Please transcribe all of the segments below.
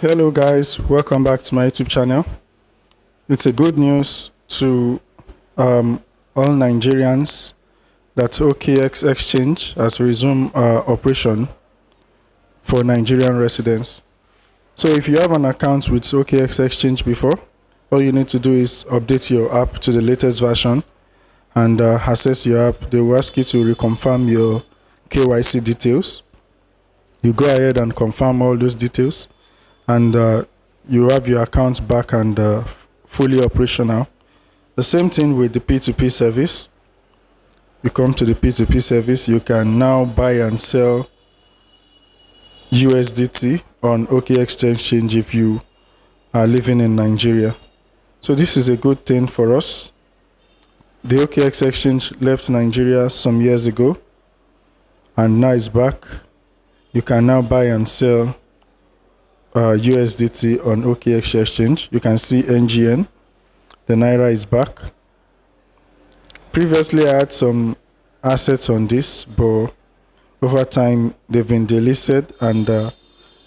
Hello guys, welcome back to my YouTube channel. It's a good news to all Nigerians that OKX exchange has resumed operation for Nigerian residents. So if you have an account with OKX exchange before, all you need to do is update your app to the latest version and access your app. They will ask you to reconfirm your KYC details. You go ahead and confirm all those details, and you have your account back and fully operational. The same thing with the P2P service. You come to the P2P service, you can now buy and sell USDT on OKX exchange if you are living in Nigeria. So this is a good thing for us. The OKX exchange left Nigeria some years ago and now it's back. You can now buy and sell USDT on OKX exchange. You can see NGN, the Naira is back. Previously I had some assets on this, but over time they've been delisted and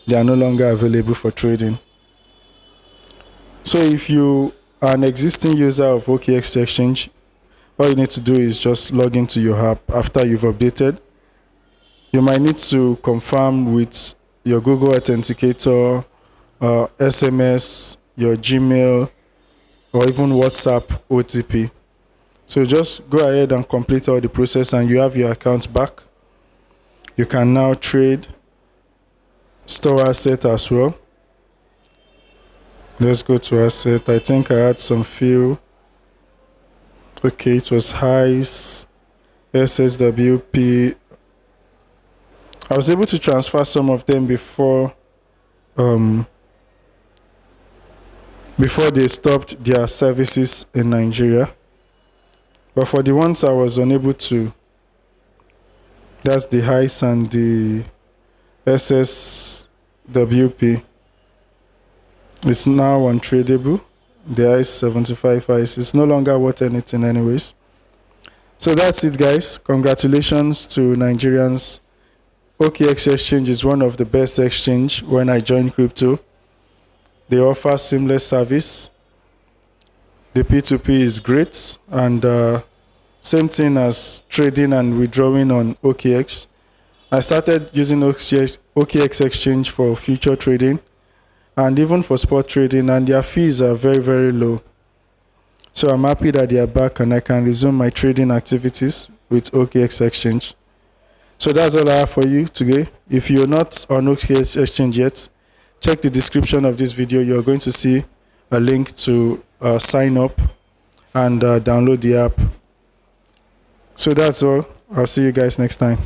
they are no longer available for trading. So if you are an existing user of OKX exchange, all you need to do is just log into your app after you've updated. You might need to confirm with your Google Authenticator, SMS, your Gmail, or even WhatsApp OTP. So just go ahead and complete all the process and you have your account back. You can now trade, store asset as well. Let's go to asset. I think I had some few. Okay, it was highs, SSWP. I was able to transfer some of them before they stopped their services in Nigeria. But for the ones I was unable to, that's the highs and the SSWP. It's now untradeable. The highs 75 highs. It's no longer worth anything anyways. So that's it guys. Congratulations to Nigerians. OKX exchange is one of the best exchange when I joined crypto. They offer seamless service. The P2P is great, and same thing as trading and withdrawing on OKX. I started using OKX exchange for future trading and even for spot trading, and their fees are very, very low. So I'm happy that they are back and I can resume my trading activities with OKX exchange. So that's all I have for you today. If you're not on OKX exchange yet, check the description of this video. You're going to see a link to sign up and download the app. So that's all. I'll see you guys next time.